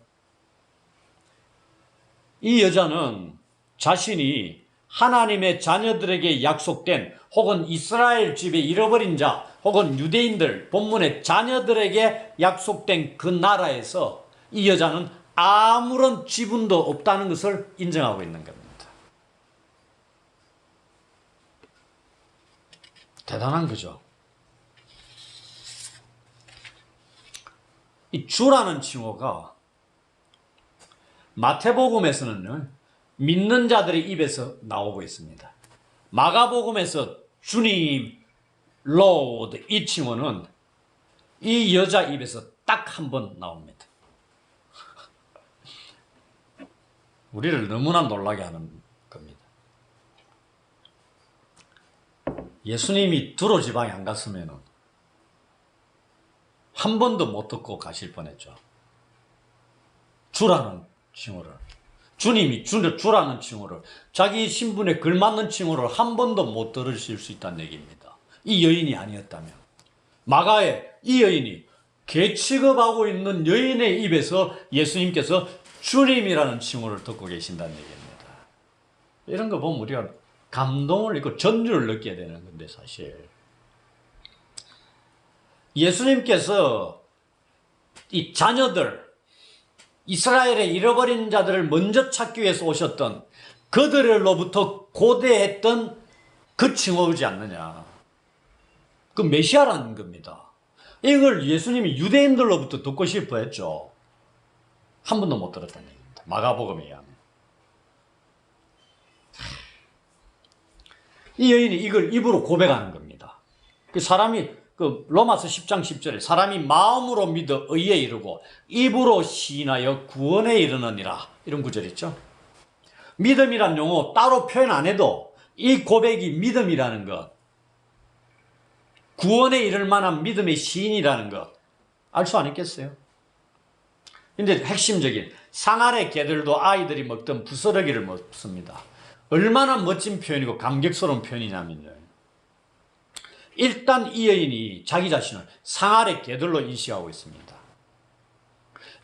이 여자는 자신이 하나님의 자녀들에게 약속된 혹은 이스라엘 집에 잃어버린 자 혹은 유대인들 본문의 자녀들에게 약속된 그 나라에서 이 여자는 아무런 지분도 없다는 것을 인정하고 있는 겁니다. 대단한 거죠. 이 주라는 칭호가 마태복음에서는요, 믿는 자들의 입에서 나오고 있습니다. 마가복음에서 주님, Lord 이 칭호는 이 여자 입에서 딱 한 번 나옵니다. 우리를 너무나 놀라게 하는 겁니다. 예수님이 두로 지방에 안 갔으면 한 번도 못 듣고 가실 뻔했죠. 주라는 칭호를, 주님이 주라는 칭호를, 자기 신분에 걸맞는 칭호를 한 번도 못 들으실 수 있다는 얘기입니다. 이 여인이 아니었다면. 마가에 이 여인이 개 취급하고 있는 여인의 입에서 예수님께서 주님이라는 칭호를 듣고 계신다는 얘기입니다. 이런 거 보면 우리가 감동을 잊고 전율을 느껴야 되는 건데 사실 예수님께서 이 자녀들, 이스라엘의 잃어버린 자들을 먼저 찾기 위해서 오셨던 그들로부터 고대했던 그 칭호이지 않느냐. 그 메시아라는 겁니다. 이걸 예수님이 유대인들로부터 듣고 싶어 했죠. 한 번도 못 들었다는 얘기입니다. 마가복음에 의하면. 이 여인이 이걸 입으로 고백하는 겁니다. 그 사람이 로마서 10장 10절에 사람이 마음으로 믿어 의에 이르고 입으로 시인하여 구원에 이르느니라. 이런 구절 있죠. 믿음이란 용어 따로 표현 안 해도 이 고백이 믿음이라는 것, 구원에 이를 만한 믿음의 시인이라는 것 알 수 아니겠어요? 근데 핵심적인 상 아래 개들도 아이들이 먹던 부스러기를 먹습니다. 얼마나 멋진 표현이고 감격스러운 표현이냐면요. 일단 이 여인이 자기 자신을 상 아래 개들로 인식하고 있습니다.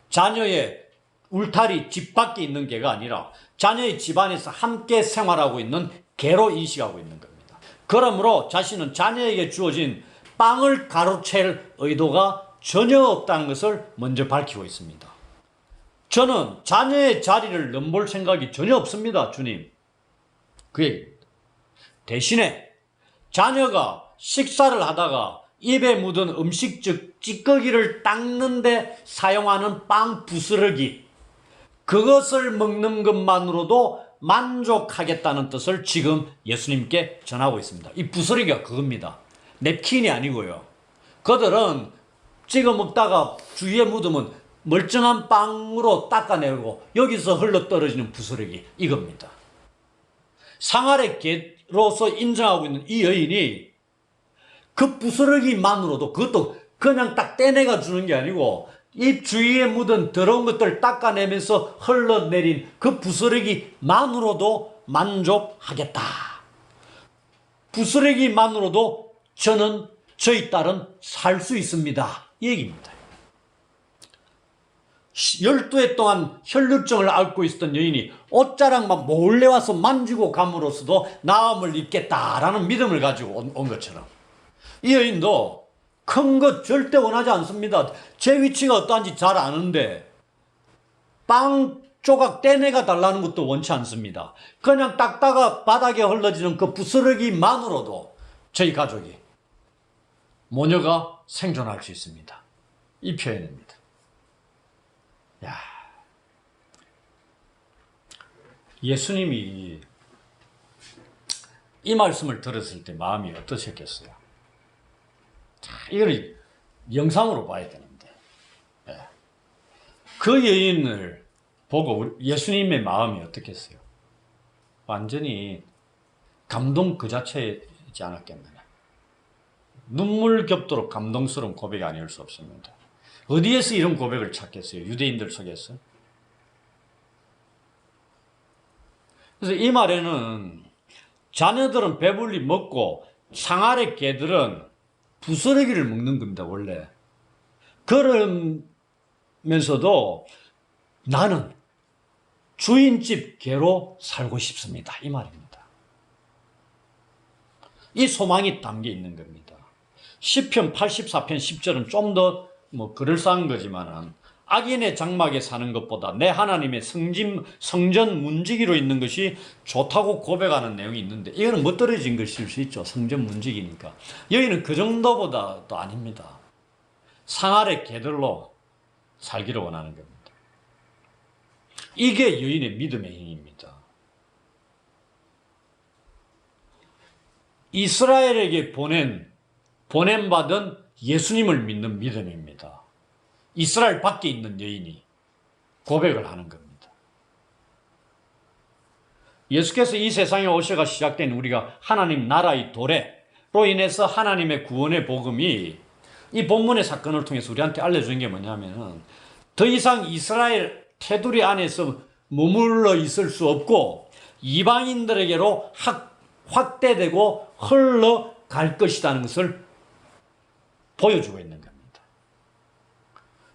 자녀의 울타리 집 밖에 있는 개가 아니라 자녀의 집안에서 함께 생활하고 있는 개로 인식하고 있는 겁니다. 그러므로 자신은 자녀에게 주어진 빵을 가로챌 의도가 전혀 없다는 것을 먼저 밝히고 있습니다. 저는 자녀의 자리를 넘볼 생각이 전혀 없습니다, 주님. 그 얘기입니다. 대신에 자녀가 식사를 하다가 입에 묻은 음식 즉 찌꺼기를 닦는데 사용하는 빵 부스러기, 그것을 먹는 것만으로도 만족하겠다는 뜻을 지금 예수님께 전하고 있습니다. 이 부스러기가 그겁니다. 냅킨이 아니고요. 그들은 찍어 먹다가 주위에 묻으면 멀쩡한 빵으로 닦아내고 여기서 흘러떨어지는 부스러기, 이겁니다. 상 아래 개로서 인정하고 있는 이 여인이 그 부스러기만으로도, 그것도 그냥 딱 떼내가 주는 게 아니고 입 주위에 묻은 더러운 것들을 닦아내면서 흘러내린 그 부스러기만으로도 만족하겠다. 부스러기만으로도 저희 딸은 살 수 있습니다. 이 얘기입니다. 12해 동안 혈루증을 앓고 있었던 여인이 옷자락만 몰래 와서 만지고 감으로써도 나음을 입겠다라는 믿음을 가지고 온 것처럼 이 여인도 큰 것 절대 원하지 않습니다. 제 위치가 어떠한지 잘 아는데 빵 조각 떼내가 달라는 것도 원치 않습니다. 그냥 닦다가 바닥에 흘러지는 그 부스러기만으로도 저희 가족이 모녀가 생존할 수 있습니다. 이 표현입니다. 야, 예수님이 이 말씀을 들었을 때 마음이 어떠셨겠어요? 자, 이걸 영상으로 봐야 되는데 그 여인을 보고 예수님의 마음이 어떻겠어요? 완전히 감동 그 자체이지 않았겠느냐. 눈물 겹도록 감동스러운 고백이 아닐 수 없습니다. 어디에서 이런 고백을 찾겠어요? 유대인들 속에서. 그래서 이 말에는 자녀들은 배불리 먹고 상아래 개들은 부스러기를 먹는 겁니다. 원래. 그러면서도 나는 주인집 개로 살고 싶습니다. 이 말입니다. 이 소망이 담겨 있는 겁니다. 시편 84편 10절은 좀 더 그럴싸한 거지만은 악인의 장막에 사는 것보다 내 하나님의 성전 문지기로 있는 것이 좋다고 고백하는 내용이 있는데 이거는 멋들어진 것일 수 있죠. 성전 문지기니까. 여기는 그 정도보다도 아닙니다. 상 아래 개들로 살기를 원하는 겁니다. 이게 여인의 믿음의 힘입니다. 이스라엘에게 보냄받은 예수님을 믿는 믿음입니다. 이스라엘 밖에 있는 여인이 고백을 하는 겁니다. 예수께서 이 세상에 오셔가 시작된 우리가 하나님 나라의 도래로 인해서 하나님의 구원의 복음이 이 본문의 사건을 통해서 우리한테 알려주는 게 뭐냐면 더 이상 이스라엘 테두리 안에서 머물러 있을 수 없고 이방인들에게로 확대되고 흘러갈 것이라는 것을 보여주고 있는 겁니다.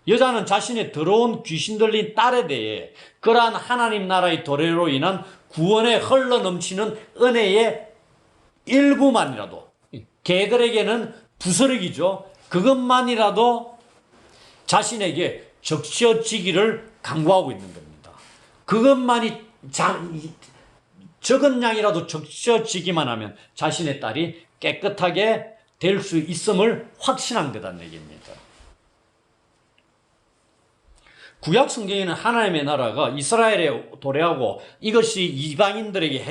여자는 자신의 더러운 귀신 들린 딸에 대해 그러한 하나님 나라의 도래로 인한 구원에 흘러넘치는 은혜의 일부만이라도 개들에게는 부스러기죠. 그것만이라도 자신에게 적셔지기를 강구하고 있는 겁니다. 그것만이 적은 양이라도 적셔지기만 하면 자신의 딸이 깨끗하게 될 수 있음을 확신한 거다는 얘기입니다. 구약 성경에는 하나님의 나라가 이스라엘에 도래하고 이것이 이방인들에게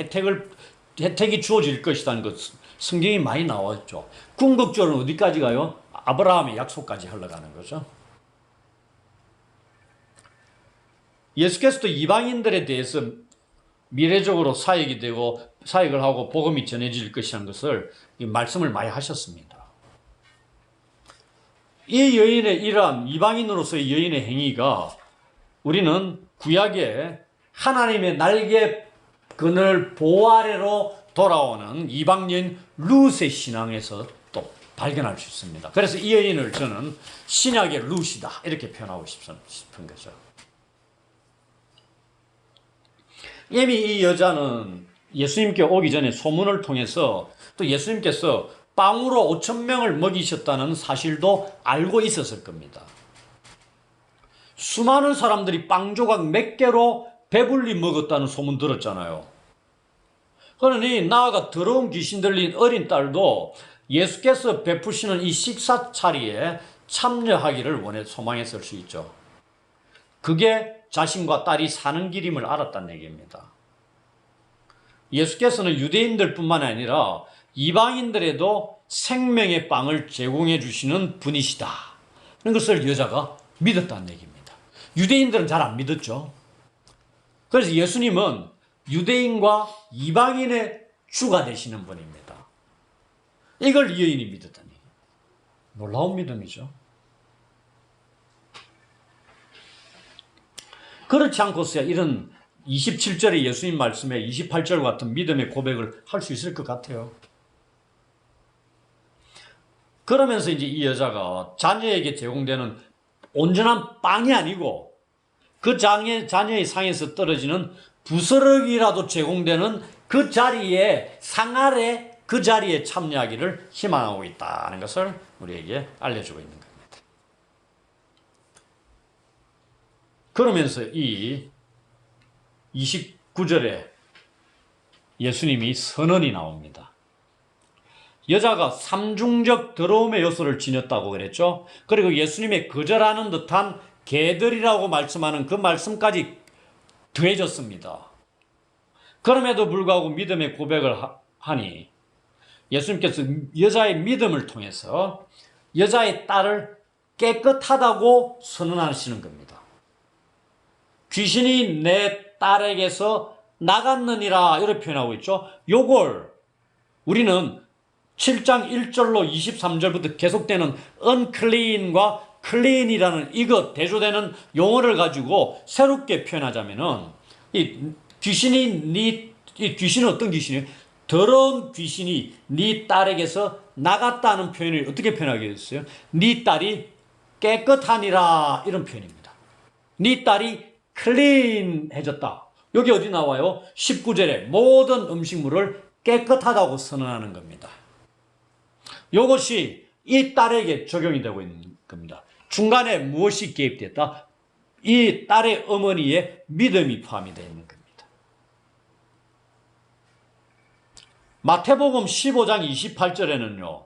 혜택이 주어질 것이라는 것 성경이 많이 나왔죠. 궁극적으로는 어디까지 가요? 아브라함의 약속까지 흘러가는 거죠. 예수께서도 이방인들에 대해서 미래적으로 사역을 하고 복음이 전해질 것이라는 것을 말씀을 많이 하셨습니다. 이 여인의 이러한 이방인으로서의 여인의 행위가 우리는 구약에 하나님의 날개 그늘 보호 아래로 돌아오는 이방인 룻의 신앙에서 또 발견할 수 있습니다. 그래서 이 여인을 저는 신약의 룻이다 이렇게 표현하고 싶은 거죠. 이미 이 여자는 예수님께 오기 전에 소문을 통해서 또 예수님께서 빵으로 5,000명을 먹이셨다는 사실도 알고 있었을 겁니다. 수많은 사람들이 빵 조각 몇 개로 배불리 먹었다는 소문 들었잖아요. 그러니 나아가 더러운 귀신 들린 어린 딸도 예수께서 베푸시는 이 식사 자리에 참여하기를 소망했을 수 있죠. 그게 자신과 딸이 사는 길임을 알았다는 얘기입니다. 예수께서는 유대인들뿐만 아니라 이방인들에도 생명의 빵을 제공해 주시는 분이시다. 그런 것을 여자가 믿었다는 얘기입니다. 유대인들은 잘 안 믿었죠. 그래서 예수님은 유대인과 이방인의 주가 되시는 분입니다. 이걸 이 여인이 믿었다는 얘기입니다. 놀라운 믿음이죠. 그렇지 않고서야 이런 27절의 예수님 말씀에 28절 같은 믿음의 고백을 할 수 있을 것 같아요. 그러면서 이제 이 여자가 자녀에게 제공되는 온전한 빵이 아니고 그 자녀의 상에서 떨어지는 부스러기라도 제공되는 그 자리에 상 아래 그 자리에 참여하기를 희망하고 있다는 것을 우리에게 알려주고 있는 겁니다. 그러면서 이 29절에 예수님이 선언이 나옵니다. 여자가 삼중적 더러움의 요소를 지녔다고 그랬죠. 그리고 예수님의 거절하는 듯한 개들이라고 말씀하는 그 말씀까지 더해졌습니다. 그럼에도 불구하고 믿음의 고백을 하니 예수님께서 여자의 믿음을 통해서 여자의 딸을 깨끗하다고 선언하시는 겁니다. 귀신이 내 딸에게서 나갔느니라 이렇게 표현하고 있죠. 요걸 우리는 7장 1절로 23절부터 계속되는 unclean과 clean이라는 이것 대조되는 용어를 가지고 새롭게 표현하자면은 이 귀신은 어떤 귀신이에요? 더러운 귀신이 네 딸에게서 나갔다는 표현을 어떻게 표현하게 됐어요? 네 딸이 깨끗하니라 이런 표현입니다. 네 딸이 클린해졌다. 여기 어디 나와요? 19절에 모든 음식물을 깨끗하다고 선언하는 겁니다. 이것이 이 딸에게 적용이 되고 있는 겁니다. 중간에 무엇이 개입됐다? 이 딸의 어머니의 믿음이 포함이 되어 있는 겁니다. 마태복음 15장 28절에는요.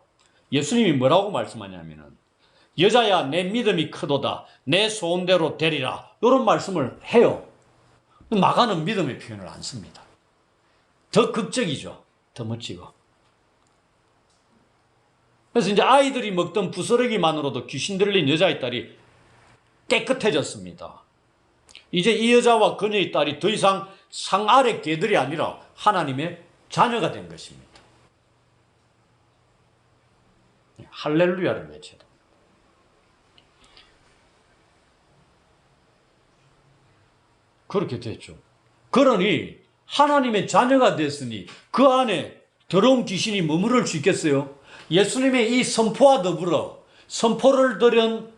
예수님이 뭐라고 말씀하냐면은 여자야 내 믿음이 크도다 내 소원대로 되리라 이런 말씀을 해요. 마가는 믿음의 표현을 안 씁니다. 더 극적이죠. 더 멋지고. 그래서 이제 아이들이 먹던 부스러기만으로도 귀신 들린 여자의 딸이 깨끗해졌습니다. 이제 이 여자와 그녀의 딸이 더 이상 상 아래 개들이 아니라 하나님의 자녀가 된 것입니다. 할렐루야를 외쳐야 됩니다. 그렇게 됐죠. 그러니 하나님의 자녀가 됐으니 그 안에 더러운 귀신이 머무를 수 있겠어요? 예수님의 이 선포와 더불어 선포를 들은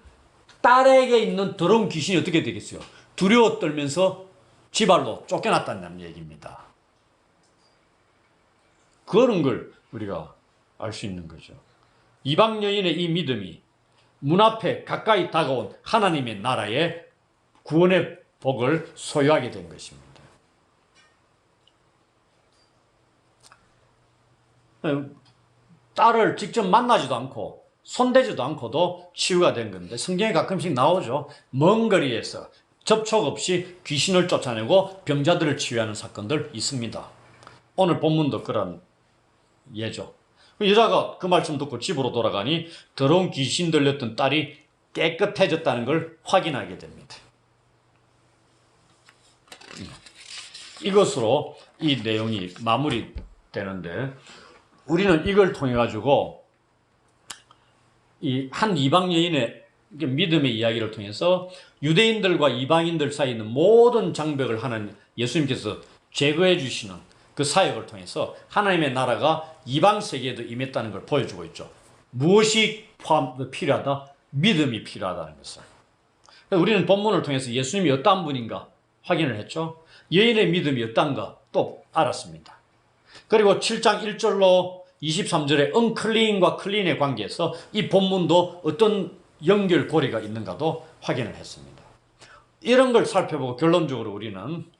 딸에게 있는 더러운 귀신이 어떻게 되겠어요? 두려워 떨면서 지발로 쫓겨났다는 얘기입니다. 그런 걸 우리가 알 수 있는 거죠. 이방 여인의 이 믿음이 문 앞에 가까이 다가온 하나님의 나라의 구원의 복을 소유하게 된 것입니다. 딸을 직접 만나지도 않고 손대지도 않고도 치유가 된 건데 성경에 가끔씩 나오죠. 먼 거리에서 접촉 없이 귀신을 쫓아내고 병자들을 치유하는 사건들 있습니다. 오늘 본문도 그런 예죠. 여자가 그 말씀 듣고 집으로 돌아가니 더러운 귀신 들렸던 딸이 깨끗해졌다는 걸 확인하게 됩니다. 이것으로 이 내용이 마무리되는데 우리는 이걸 통해 가지고 이 한 이방 여인의 믿음의 이야기를 통해서 유대인들과 이방인들 사이에 있는 모든 장벽을 하나님 예수님께서 제거해 주시는 그 사역을 통해서 하나님의 나라가 이방 세계에도 임했다는 걸 보여주고 있죠. 무엇이 필요하다? 믿음이 필요하다는 것을. 우리는 본문을 통해서 예수님이 어떠한 분인가 확인을 했죠. 여인의 믿음이 어떤가 또 알았습니다. 그리고 7장 1절로 23절의 unclean과 clean의 관계에서 이 본문도 어떤 연결고리가 있는가도 확인을 했습니다. 이런 걸 살펴보고 결론적으로 우리는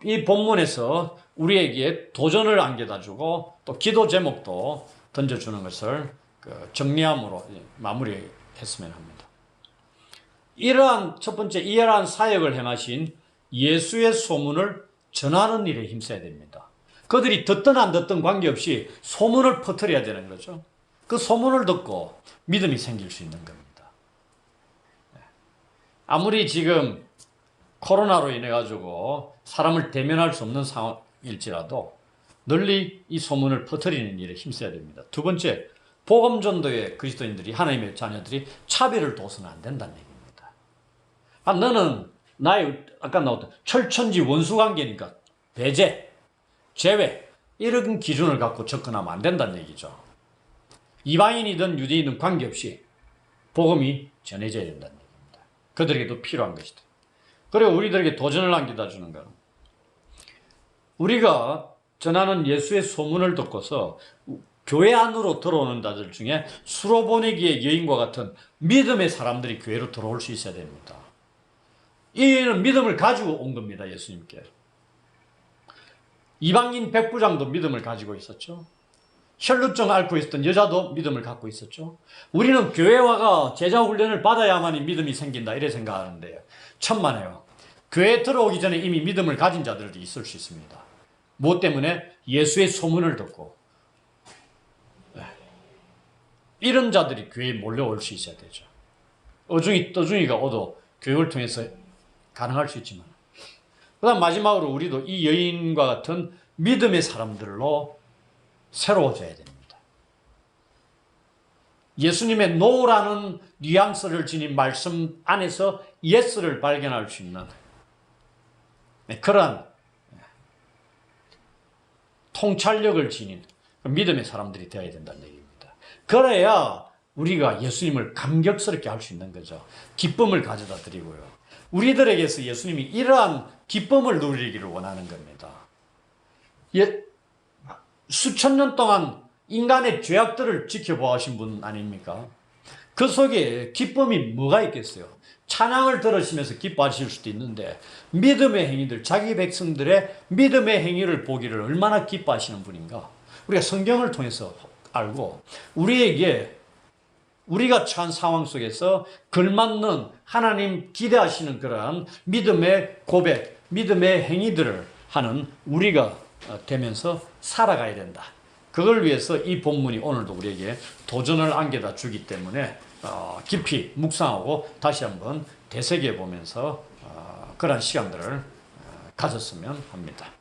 이 본문에서 우리에게 도전을 안겨다주고 또 기도 제목도 던져주는 것을 정리함으로 마무리했으면 합니다. 첫 번째 이러한 사역을 행하신 예수의 소문을 전하는 일에 힘써야 됩니다. 그들이 듣든 안 듣든 관계없이 소문을 퍼뜨려야 되는 거죠. 그 소문을 듣고 믿음이 생길 수 있는 겁니다. 아무리 지금 코로나로 인해 가지고 사람을 대면할 수 없는 상황일지라도 널리 이 소문을 퍼뜨리는 일에 힘써야 됩니다. 두 번째, 복음 전도에 그리스도인들이 하나님의 자녀들이 차별을 둬서는 안 된다는 얘기입니다. 너는 나의 아까 나왔던 철천지 원수 관계니까 배제, 제외 이런 기준을 갖고 접근하면 안 된다는 얘기죠. 이방인이든 유대인이든 관계없이 복음이 전해져야 된다는 얘기입니다. 그들에게도 필요한 것이다. 그리고 우리들에게 도전을 남겨다 주는 거는 우리가 전하는 예수의 소문을 듣고서 교회 안으로 들어오는 자들 중에 수로 보내기의 여인과 같은 믿음의 사람들이 교회로 들어올 수 있어야 됩니다. 이는 믿음을 가지고 온 겁니다. 예수님께. 이방인 백부장도 믿음을 가지고 있었죠. 혈루증 앓고 있었던 여자도 믿음을 갖고 있었죠. 우리는 교회와가 제자 훈련을 받아야만이 믿음이 생긴다 이래 생각하는데요. 천만에요. 교회에 들어오기 전에 이미 믿음을 가진 자들도 있을 수 있습니다. 무엇 때문에? 예수의 소문을 듣고 이런 자들이 교회에 몰려올 수 있어야 되죠. 어중이 떠중이가 오도 교육을 통해서 가능할 수 있지만 그 다음 마지막으로 우리도 이 여인과 같은 믿음의 사람들로 새로워져야 됩니다. 예수님의 노라는 뉘앙스를 지닌 말씀 안에서 예스를 발견할 수 있는 그러한 통찰력을 지닌 믿음의 사람들이 되어야 된다는 얘기입니다. 그래야 우리가 예수님을 감격스럽게 할 수 있는 거죠. 기쁨을 가져다 드리고요. 우리들에게서 예수님이 이러한 기쁨을 누리기를 원하는 겁니다. 수천 년 동안 인간의 죄악들을 지켜보신 분 아닙니까? 그 속에 기쁨이 뭐가 있겠어요? 찬양을 들으시면서 기뻐하실 수도 있는데 믿음의 행위들, 자기 백성들의 믿음의 행위를 보기를 얼마나 기뻐하시는 분인가? 우리가 성경을 통해서 알고 우리에게 우리가 처한 상황 속에서 걸맞는 하나님 기대하시는 그러한 믿음의 고백, 믿음의 행위들을 하는 우리가 되면서 살아가야 된다. 그걸 위해서 이 본문이 오늘도 우리에게 도전을 안겨다 주기 때문에 깊이 묵상하고 다시 한번 되새겨 보면서 그런 시간들을 가졌으면 합니다.